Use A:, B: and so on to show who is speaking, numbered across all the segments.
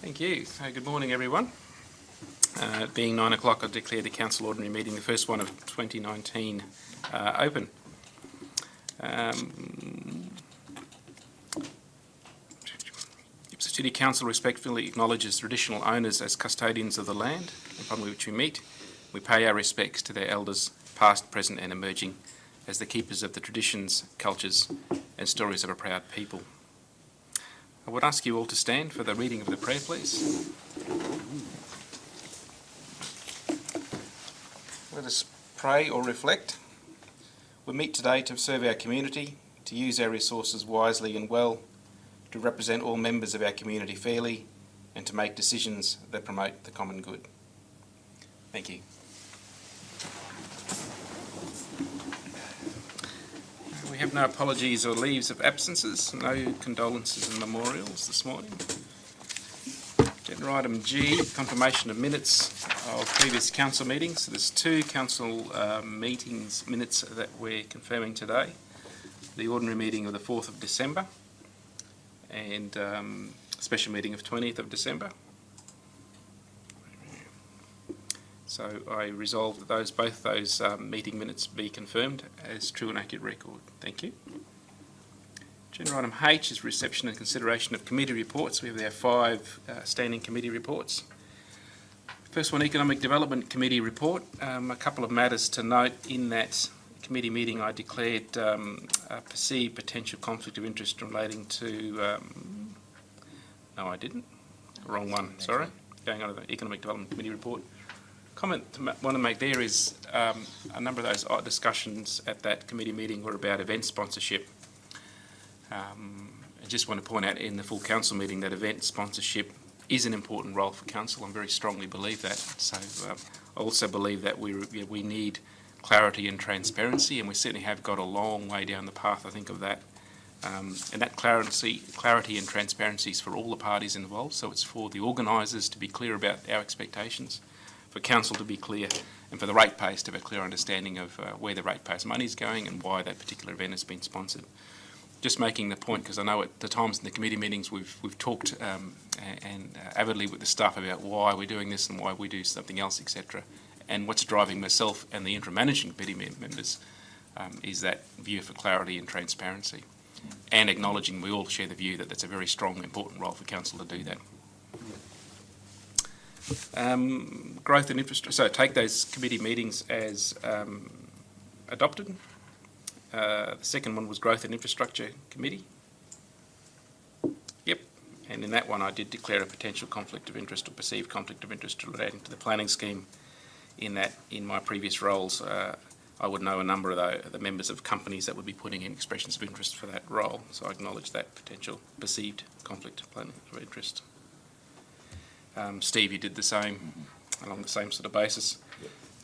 A: Thank you. Good morning, everyone. Being 9 o'clock, I declare the Council Ordinary Meeting, the first one of 2019, open. Ipswich City Council respectfully acknowledges traditional owners as custodians of the land upon which we meet. We pay our respects to their elders, past, present and emerging, as the keepers of the traditions, cultures and stories of a proud people. I would ask you all to stand for the reading of the prayer, please. Let us pray or reflect. We meet today to serve our community, to use our resources wisely and well, to represent all members of our community fairly, and to make decisions that promote the common good. Thank you. We have no apologies or leaves of absences, no condolences and memorials this morning. Agenda item G, confirmation of minutes of previous council meetings. So there's two council meetings minutes that we're confirming today. The ordinary meeting of the 4th of December and special meeting of 20th of December. So I resolve that both those meeting minutes be confirmed as true and accurate record. Thank you. Agenda item H is reception and consideration of committee reports. We have our 5 standing committee reports. First one, Economic Development Committee report. A couple of matters to note. In that committee meeting, I declared a perceived potential conflict of interest relating to... no, I didn't. Wrong one, sorry. Going on to the Economic Development Committee report. Comment I want to make there is a number of those discussions at that committee meeting were about event sponsorship. I just want to point out in the full council meeting that event sponsorship is an important role for council. I very strongly believe that. So I also believe that we need clarity and transparency, and we certainly have got a long way down the path, I think, of that. And that clarity and transparency is for all the parties involved. So it's for the organisers to be clear about our expectations, for council to be clear, and for the ratepayers to have a clear understanding of where the ratepayers' money is going and why that particular event has been sponsored. Just making the point, because I know at the times in the committee meetings we've talked avidly with the staff about why we're doing this and why we do something else, etc. And what's driving myself and the interim managing committee members is that view for clarity and transparency, and acknowledging we all share the view that that's a very strong, important role for council to do that. Growth and infrastructure. So take those committee meetings as adopted. The second one was Growth and Infrastructure Committee. Yep, and in that one I did declare a potential conflict of interest or perceived conflict of interest relating to the planning scheme. In that, in my previous roles, I would know a number of the members of companies that would be putting in expressions of interest for that role, so I acknowledge that potential perceived conflict of interest. Steve, you did the same along the same sort of basis.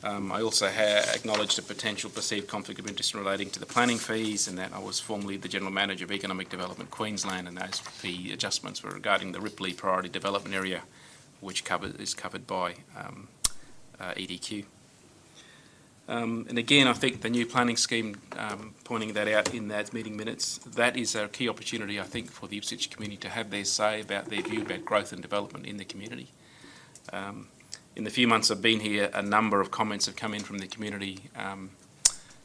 A: I also acknowledged a potential perceived conflict of interest relating to the planning fees, and that I was formerly the General Manager of Economic Development Queensland, and those fee adjustments were regarding the Ripley Priority Development Area, which is covered by EDQ. And again, I think the new planning scheme, pointing that out in those meeting minutes, that is a key opportunity, I think, for the Ipswich community to have their say about their view about growth and development in the community. In the few months I've been here, a number of comments have come in from the community,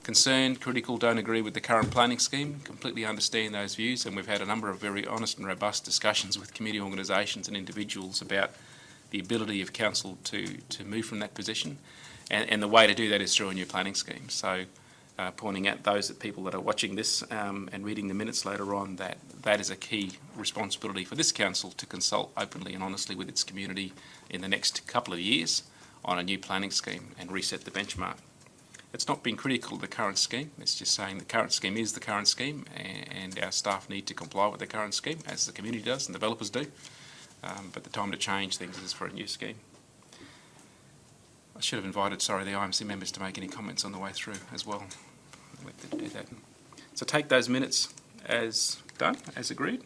A: concerned, critical, don't agree with the current planning scheme, completely understand those views, and we've had a number of very honest and robust discussions with community organisations and individuals about the ability of council to move from that position, and the way to do that is through a new planning scheme. So pointing out those people that are watching this and reading the minutes later on, that is a key responsibility for this council to consult openly and honestly with its community in the next couple of years on a new planning scheme and reset the benchmark. It's not being critical of the current scheme, it's just saying the current scheme is the current scheme, and our staff need to comply with the current scheme, as the community does and developers do. But the time to change things is for a new scheme. I should have invited, the IMC members to make any comments on the way through as well. Let them do that. So take those minutes as done, as agreed.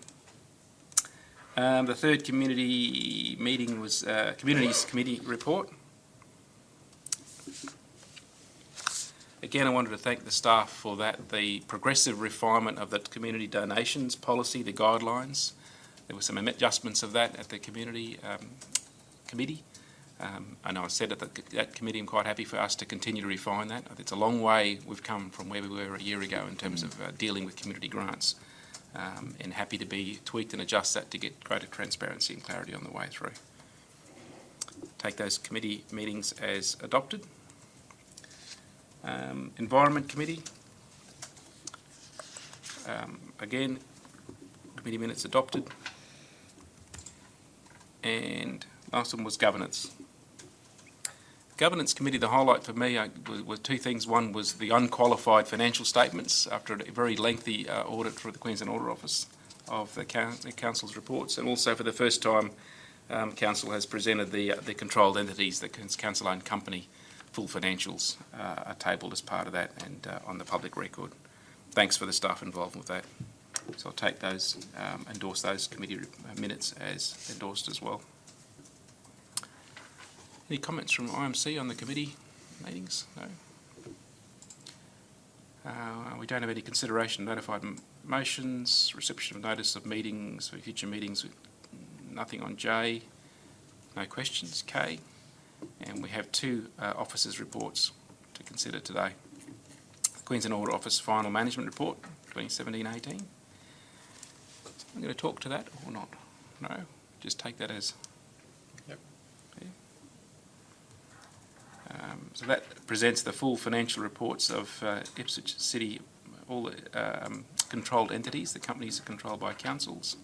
A: The third community meeting was Communities Committee report. Again, I wanted to thank the staff for that, the progressive refinement of the community donations policy, the guidelines, There were some adjustments of that at the committee. I know I said at that committee I'm quite happy for us to continue to refine that. It's a long way we've come from where we were a year ago in terms of dealing with community grants, and happy to be tweaked and adjust that to get greater transparency and clarity on the way through. Take those committee meetings as adopted. Environment Committee. Again, committee minutes adopted. And last one was Governance. Governance Committee, the highlight for me were two things. One was the unqualified financial statements after a very lengthy audit through the Queensland Audit Office of the Council's reports, and also for the first time Council has presented the controlled entities, the Council-owned company, full financials are tabled as part of that and on the public record. Thanks for the staff involved with that. So I'll take those, endorse those committee minutes as endorsed as well. Any comments from IMC on the committee meetings? No. We don't have any consideration of notified motions, reception of notice of meetings for future meetings, nothing on J, no questions, K, and we have two officers' reports to consider today. The Queensland Audit Office Final Management Report, 2017-18. I'm going to talk to that or not? No, just take that as... Yep. Yeah. So that presents the full financial reports of Ipswich City, all the controlled entities. The companies are controlled by councils.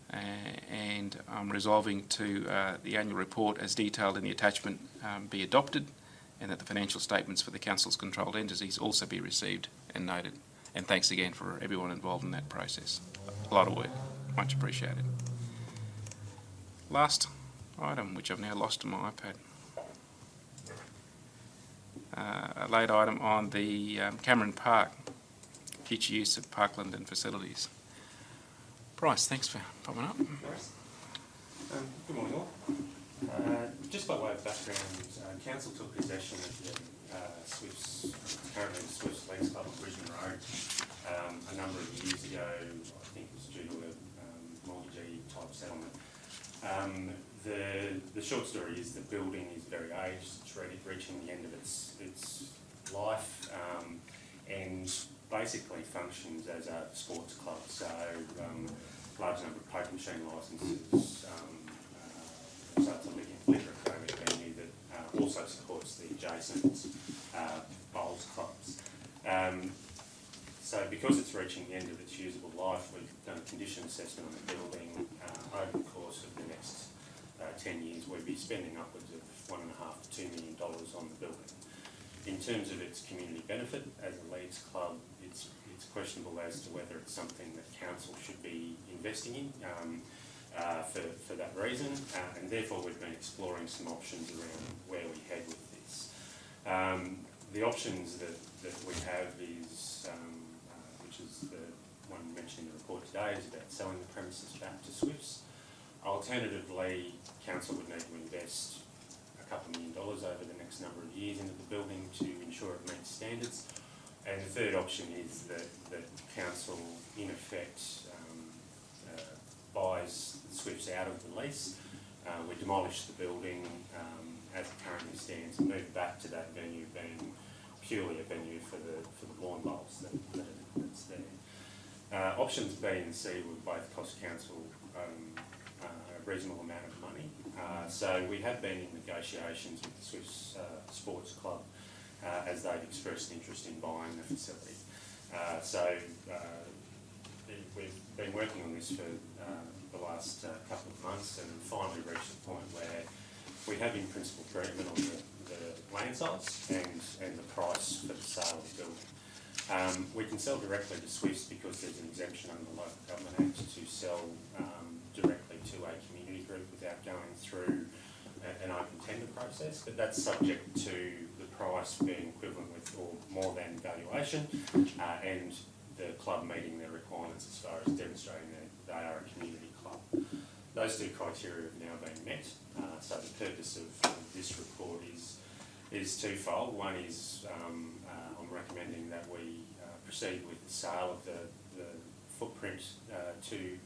A: And I'm resolving to the annual report as detailed in the attachment be adopted, and that the financial statements for the council's controlled entities also be received and noted. And thanks again for everyone involved in that process. A lot of work, much appreciated. Last item, which I've now lost on my iPad. A late item on the Cameron Park, future use of Parkland and facilities. Bryce, thanks for popping up.
B: Good morning all. Just by way of background, Council took possession of the Swifts, currently the Swifts Leagues Club on Brisbane Road, a number of years ago. I think it was due to a mortgagee type settlement. The short story is the building is very aged, it's reaching the end of its life, and basically functions as a sports club. So large number of poker machine licences, so it's a liquor venue that also supports the adjacent bowls clubs. So because it's reaching the end of its usable life, we've done a condition assessment on the building. Over the course of the next 10 years, we'll be spending upwards of $1.5 to $2 million on the building. In terms of its community benefit as a Leagues club, it's questionable as to whether it's something that council should be investing in for that reason, and therefore we've been exploring some options around where we head with this. The options that we have is, which is the one mentioned in the report today, is about selling the premises back to Swifts. Alternatively, council would need to invest a couple $1 million over the next number of years into the building to ensure it meets standards. And the third option is that council, in effect, buys the Swifts out of the lease. We demolish the building as it currently stands and move back to that venue being purely a venue for the lawn bowls that's there. Options B and C would both cost council a reasonable amount of money. So we have been in negotiations with the Swifts Sports Club as they've expressed interest in buying the facility. We've been working on this for the last couple of months and finally reached the point where we have in principle agreement on the land size and the price for the sale of the building. We can sell directly to Swifts because there's an exemption under the Local Government Act to sell directly to a community group without going through an open tender process, but that's subject to the price being equivalent with or more than valuation and the club meeting their requirements as far as demonstrating that they are a community club. Those two criteria have now been met, so the purpose of this report is twofold. One is I'm recommending that we proceed with the sale of the footprint to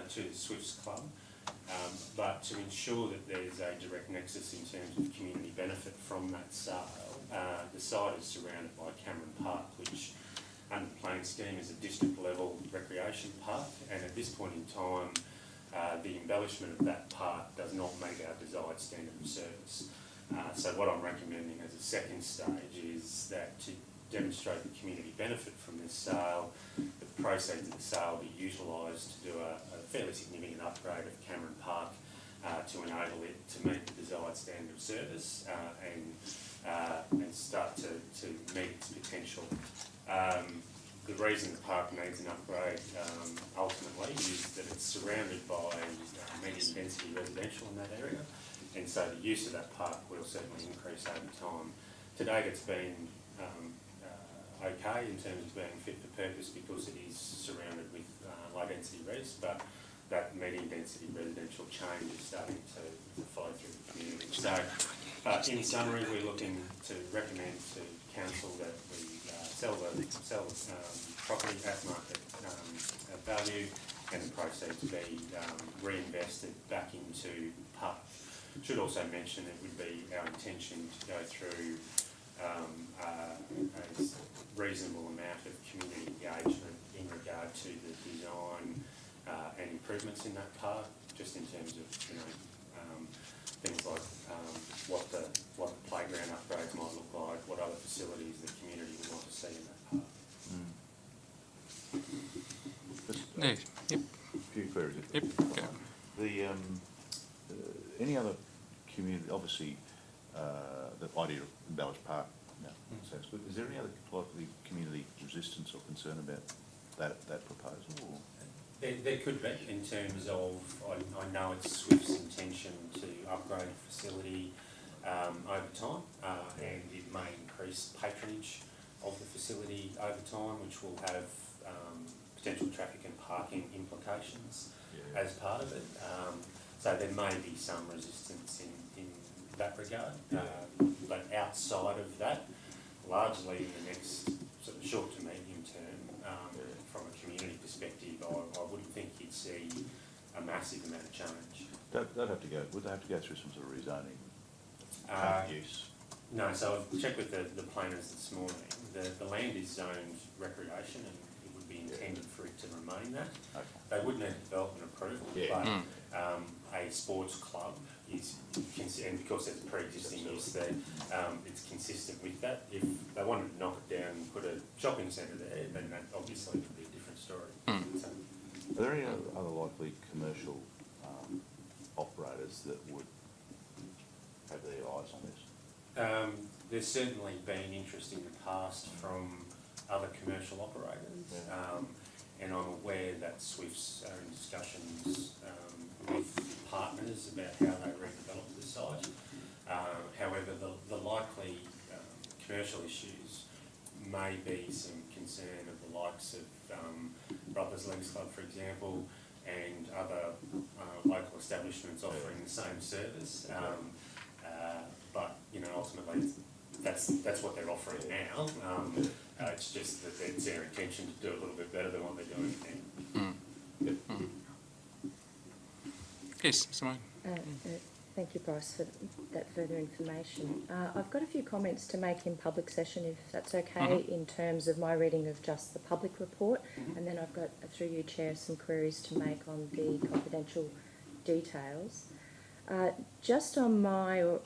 B: to the Swifts Club. But to ensure that there's a direct nexus in terms of community benefit from that sale, the site is surrounded by Cameron Park, which under the planning scheme is a district level recreation park, and at this point in time the embellishment of that park does not meet our desired standard of service. So what I'm recommending as a second stage is that to demonstrate the community benefit from this sale, the proceeds of the sale be utilised to do a fairly significant upgrade of Cameron Park to enable it to meet the desired standard of service and start to meet its potential. The reason the park needs an upgrade ultimately is that it's surrounded by medium density residential in that area, and so the use of that park will certainly increase over time. To date it's been okay in terms of being fit for purpose because it is surrounded with low density res, but that medium density residential change is starting to flow through the community. So in summary, we're looking to recommend to council that we sell the property at market value, and the proceeds be reinvested back into the park. Should also mention it would be our intention to go through a reasonable amount of community engagement in regard to the design and improvements in that park, just in terms of things like what the playground upgrades might look like, what other facilities the community would want to see in that park.
A: No, yep,
C: A few queries.
A: yep, go.
C: The any other community, obviously, the idea of embellished park, sounds good. Is there any other likely community resistance or concern about that proposal? Or?
B: There could be, in terms of, I know it's Swift's intention to upgrade the facility over time, and it may increase patronage of the facility over time, which will have potential traffic and parking implications as part of it. So there may be some resistance in that regard, but outside of that, largely in the next sort of short to medium term, from a community perspective, I wouldn't think you'd see a massive amount of change.
C: Would they have to go through some sort of rezoning? Use?
B: No, so I've checked with the planners this morning. The land is zoned recreation, and it would be intended for it to remain that.
C: Okay.
B: They would need development approval, but a sports club is, and because there's pre-existing use there, it's consistent with that. If they wanted to knock it down and put a shopping centre there, then that obviously would be a different story. So,
C: Are there any other likely commercial operators that would have their eyes on this?
B: There's certainly been interest in the past from other commercial operators, and I'm aware that Swifts are in discussions with partners about how they redevelop the site. However, the likely commercial issues may be some concern of the likes of Brothers Links Club, for example, and other local establishments offering the same service. But ultimately, that's what they're offering now. It's just that it's their intention to do a little bit better than what they're doing now.
A: Yes, Simone.
D: Thank you, Bryce, for that further information. I've got a few comments to make in public session, if that's okay, in terms of my reading of just the public report, and then I've got, through you, Chair, some queries to make on the confidential details. Just on my, or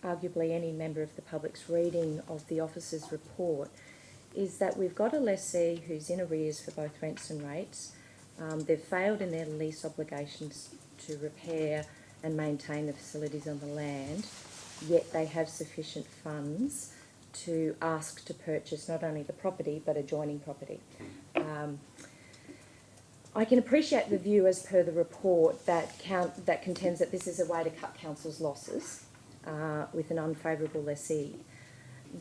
D: arguably any member of the public's reading of the officer's report, is that we've got a lessee who's in arrears for both rents and rates. They've failed in their lease obligations to repair and maintain the facilities on the land, yet they have sufficient funds to ask to purchase not only the property but adjoining property. I can appreciate the view, as per the report, that contends that this is a way to cut council's losses with an unfavourable lessee.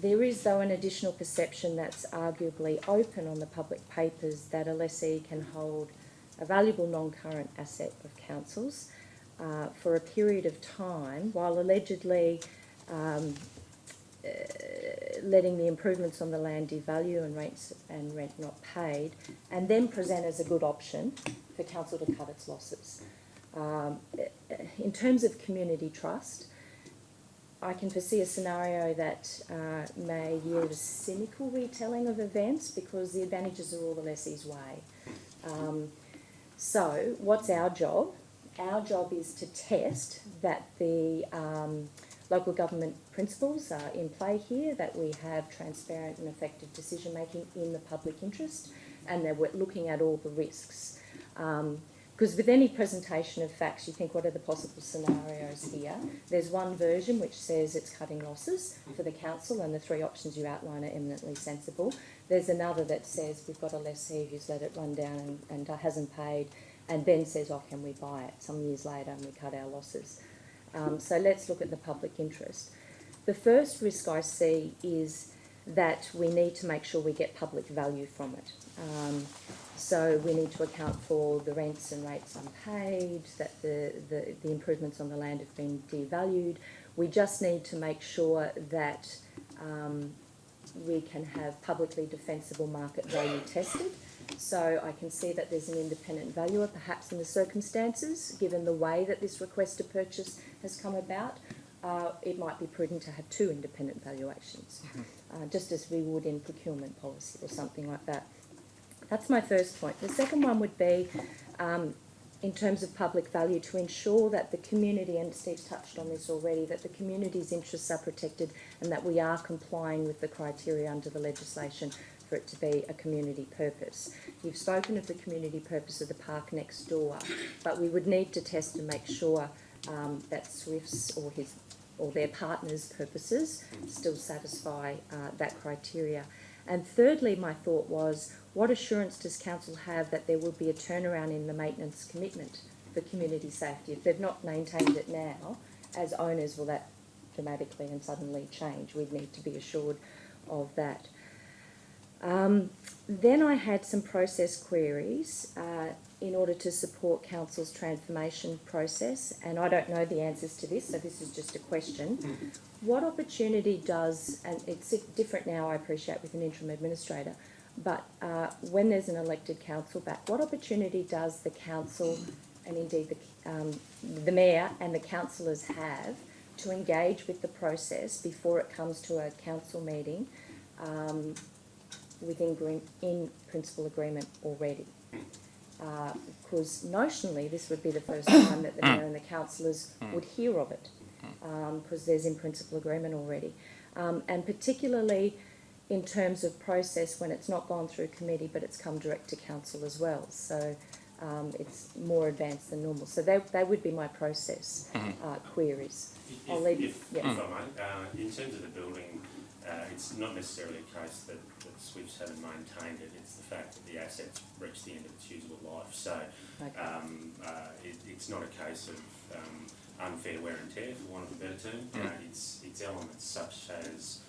D: There is, though, an additional perception that's arguably open on the public papers that a lessee can hold a valuable non-current asset of council's for a period of time, while allegedly letting the improvements on the land devalue and rent not paid, and then present as a good option for council to cut its losses. In terms of community trust, I can foresee a scenario that may yield a cynical retelling of events because the advantages are all the lessee's way. So what's our job? Our job is to test that the local government principles are in play here, that we have transparent and effective decision making in the public interest, and that we're looking at all the risks. Because with any presentation of facts, you think, what are the possible scenarios here? There's one version which says it's cutting losses for the council and the three options you outline are eminently sensible. There's another that says we've got a lessee who's let it run down and hasn't paid, and then says, oh, can we buy it some years later and we cut our losses. So let's look at the public interest. The first risk I see is that we need to make sure we get public value from it. So we need to account for the rents and rates unpaid, that the improvements on the land have been devalued. We just need to make sure that we can have publicly defensible market value tested. So I can see that there's an independent valuer, perhaps in the circumstances, given the way that this request to purchase has come about. It might be prudent to have two independent valuations, just as we would in procurement policy or something like that. That's my first point. The second one would be, in terms of public value, to ensure that the community, and Steve's touched on this already, that the community's interests are protected and that we are complying with the criteria under the legislation for it to be a community purpose. You've spoken of the community purpose of the park next door, but we would need to test and make sure that Swift's or their partners' purposes still satisfy that criteria. And thirdly, my thought was, what assurance does council have that there will be a turnaround in the maintenance commitment for community safety? If they've not maintained it now, as owners, will that dramatically and suddenly change? We'd need to be assured of that. Then I had some process queries in order to support council's transformation process, and I don't know the answers to this, so this is just a question. What opportunity does, and it's different now, I appreciate, with an interim administrator, but when there's an elected council back, what opportunity does the council, and indeed the mayor and the councillors have, to engage with the process before it comes to a council meeting with in principle agreement already? Because notionally this would be the first time that the mayor and the councillors would hear of it, because there's in principle agreement already. And particularly in terms of process, when it's not gone through committee but it's come direct to council as well. So it's more advanced than normal. So they would be my process queries. I'll leave it.
B: If I may, in terms of the building, it's not necessarily a case that Swifts haven't maintained it, it's the fact that the assets reached the end of its usable life. So it's not a case of unfair wear and tear, for want of a better term. It's elements such as,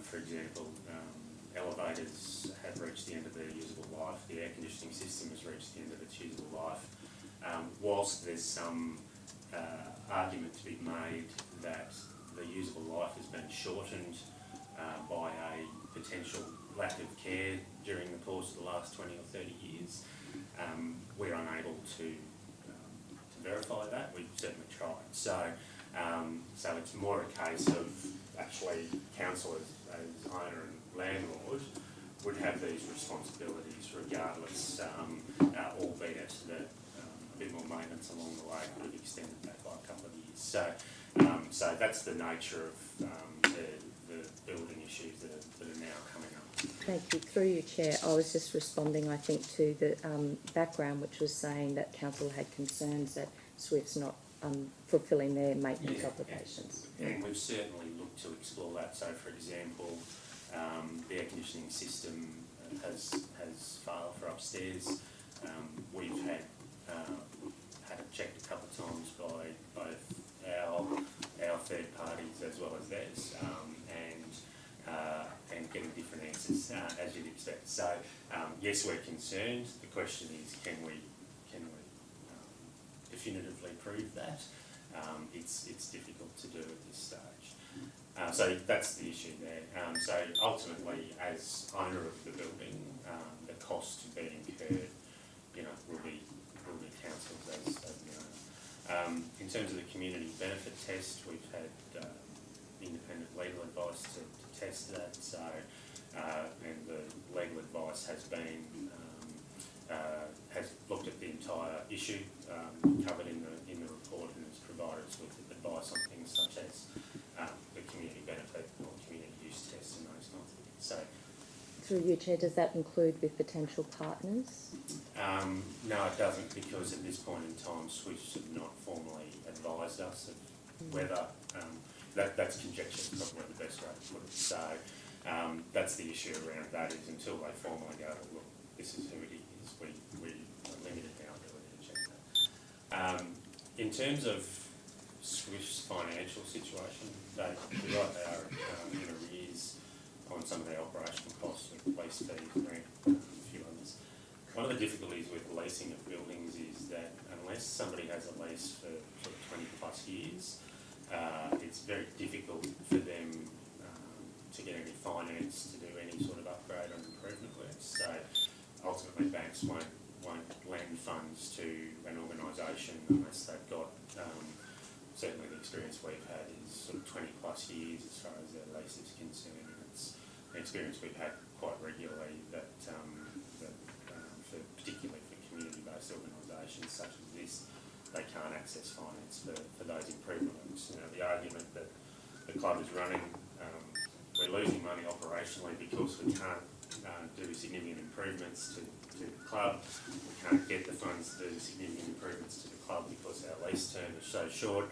B: for example, elevators have reached the end of their usable life, the air conditioning system has reached the end of its usable life. Whilst there's some argument to be made that the usable life has been shortened by a potential lack of care during the course of the last 20 or 30 years, we're unable to verify that. We've certainly tried. So it's more a case of actually council as owner and landlord would have these responsibilities regardless, albeit that a bit more maintenance along the way could have extended that by a couple of years. So that's the nature of the building issues that are now coming up.
D: Thank you. Through you, Chair, I was just responding, I think, to the background, which was saying that council had concerns that Swift's not fulfilling their maintenance obligations.
B: And we've certainly looked to explore that. So, for example, the air conditioning system has failed for upstairs. We've had it checked a couple of times by both our third parties as well as theirs, and getting different answers as you'd expect. So yes, we're concerned. The question is, can we definitively prove that? it's difficult to do at this stage. So that's the issue there. So ultimately, as owner of the building, the cost to be incurred, will be council's as the owner. In terms of the community benefit test, we've had independent legal advice to test that. So, and the legal advice has been has looked at the entire issue covered in the report, and has provided us with advice on things such as the community benefit or community use test and those kinds of things. So,
D: Through you, Chair, does that include with potential partners?
B: no, it doesn't, because at this point in time, Swifts have not formally advised us of whether that's conjecture is probably the best way to put it. So that's the issue around that, is until they formally go, look, this is who it is, we are limited in our ability to check that. In terms of Swift's financial situation, they are in arrears on some of their operational costs, like lease fees, rent, a few others. One of the difficulties with leasing of buildings is that unless somebody has a lease for sort of 20 plus years, it's very difficult for them to get any finance to do any sort of upgrade or improvement works. So ultimately, banks won't lend funds to an organisation unless they've got, certainly the experience we've had is sort of 20 plus years as far as their lease is concerned. And it's an experience we've had quite regularly that, particularly for community-based organisations such as this, they can't access finance for those improvements. The argument that the club is running, we're losing money operationally because we can't do significant improvements to the club. We can't get the funds to do significant improvements to the club because our lease term is so short.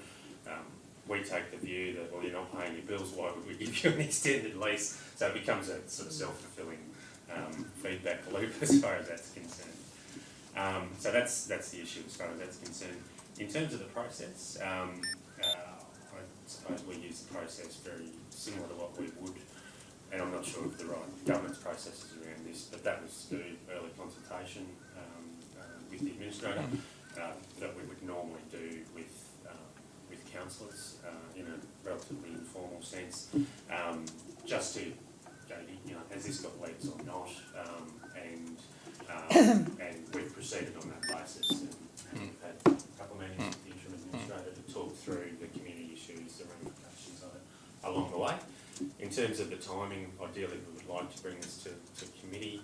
B: We take the view that, well, you're not paying your bills, why would we give you an extended lease? So it becomes a sort of self-fulfilling feedback loop as far as that's concerned. So that's the issue as far as that's concerned. In terms of the process, I suppose we use the process very similar to what we would, and I'm not sure of the right governance processes around this, but that was the early consultation with the administrator that we would normally do with councillors in a relatively informal sense, just to, has this got legs or not, and we've proceeded on that basis, and we've had a couple of meetings with the interim administrator to talk through the community issues, the ramifications of it along the way. In terms of the timing, ideally we would like to bring this to committee.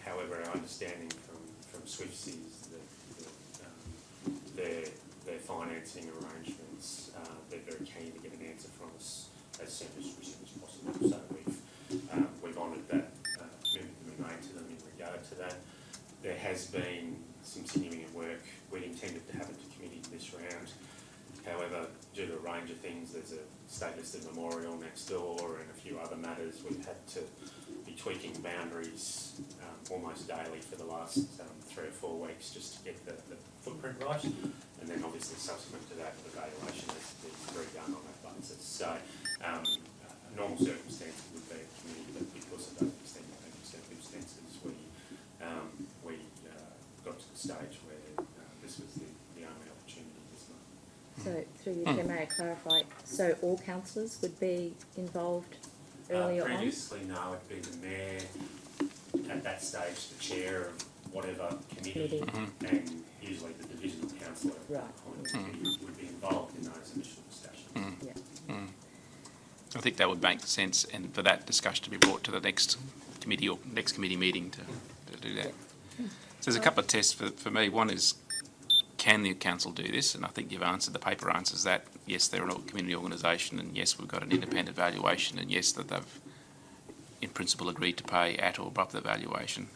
B: However, our understanding from Swifts is that their financing arrangements, they're very keen to get an answer from us as soon as possible. So we've honoured that commitment that we made to them in regard to that. There has been some significant work. We intended to have it to committee this round. However, due to a range of things, there's a state listed memorial next door and a few other matters, we've had to be tweaking boundaries almost daily for the last 3 or 4 weeks just to get the footprint right. And then obviously subsequent to that, the evaluation has to be redone on that basis. So a normal circumstance would be a committee, but because of those extended circumstances, we got to the stage where this was the only opportunity this month.
D: So, through you, Chair, may I clarify, so all councillors would be involved earlier on?
B: Previously, no, it'd be the mayor, at that stage, the chair of whatever committee, and usually the divisional councillor would be involved in those initial discussions.
D: Yeah.
A: I think that would make sense, and for that discussion to be brought to the next committee or next committee meeting to do that. So there's a couple of tests for me. One is, can the council do this? And I think you've answered, the paper answers that. Yes, they're a community organisation, and yes, we've got an independent valuation, and yes, that they've in principle agreed to pay at or above the valuation.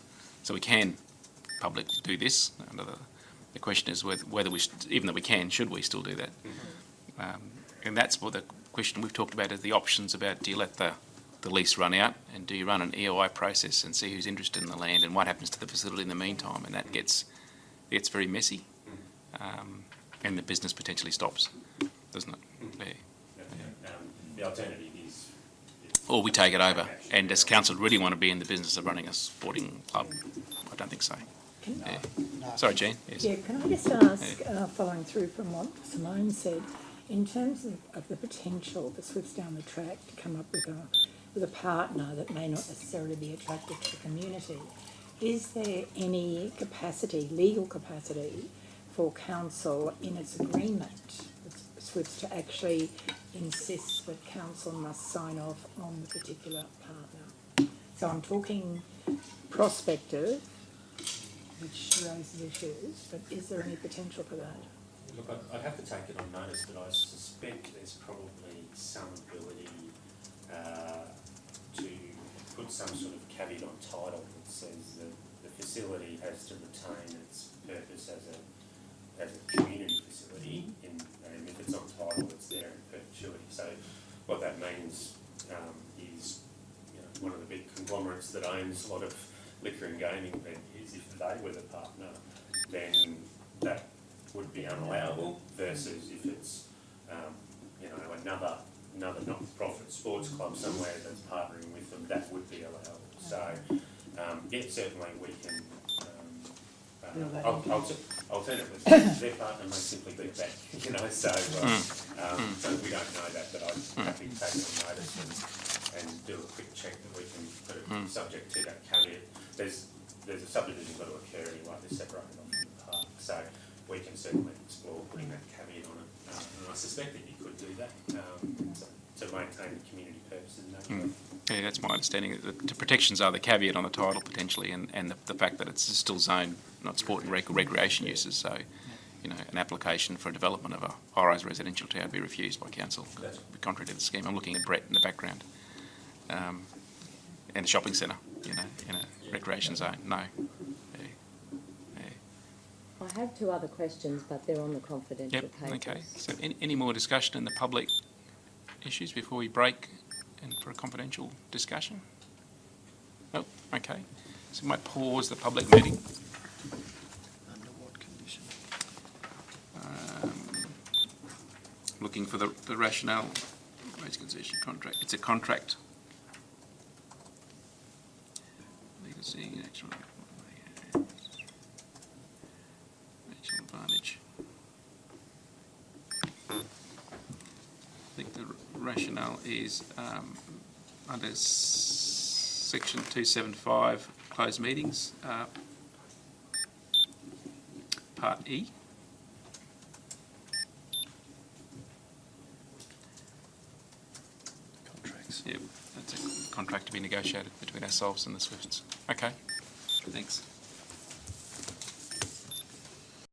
A: So we can public do this. The question is whether we, even though we can, should we still do that? And that's what the question we've talked about, is the options about, do you let the lease run out, and do you run an EOI process and see who's interested in the land and what happens to the facility in the meantime? And that gets very messy, and the business potentially stops, doesn't it? Yeah.
B: The alternative is...
A: Or we take it over, and does council really want to be in the business of running a sporting club? I don't think so.
E: Can
A: Yeah. Sorry, Jean. Yes.
E: Yeah, can I just ask, following through from what Simone said, in terms of the potential for Swifts down the track to come up with a partner that may not necessarily be attractive to the community, is there any capacity, legal capacity, for council in its agreement with Swifts to actually insist that council must sign off on the particular partner? So I'm talking prospective, which raises issues, but is there any potential for that?
B: Look, I'd have to take it on notice, but I suspect there's probably some ability to put some sort of caveat on title that says that the facility has to retain its purpose as a community facility, and if it's on title, it's there in perpetuity. So what that means is, you know, one of the big conglomerates that owns a lot of liquor and gaming venues, if they were the partner, then that would be unallowable, versus if it's, you know, another not-for-profit sports club somewhere that's partnering with them, that would be allowable. So, yeah, certainly we can, alternatively, their partner may simply be back, you know, so, so we don't know that, but I'd happy to take it on notice and do a quick check that we can put it subject to that caveat. There's a subdivision got to occur anyway, they're separated off from the park, so we can certainly explore putting that caveat on it, and I suspect that you could do that, to maintain the community purposes and nature.
A: Yeah, that's my understanding. The protections are the caveat on the title potentially, and the fact that it's still zoned, not sport and recreation uses. So, you know, an application for a development of a high-rise residential tower be refused by council, contrary to the scheme. I'm looking at Brett in the background, and a shopping centre, you know, in a recreation zone. No.
D: I have two other questions, but they're on the confidential
A: Yep.
D: papers.
A: Okay. So, any more discussion in the public issues before we break and for a confidential discussion? Oh, okay. So we might pause the public meeting.
F: Under what condition?
A: Looking for the rationale. Raise concession contract. It's a contract. Legal seeing actual advantage. I think the rationale is under section 275, closed meetings, part E.
F: Contracts.
A: Yeah, that's a contract to be negotiated between ourselves and the Swifts. Okay, thanks.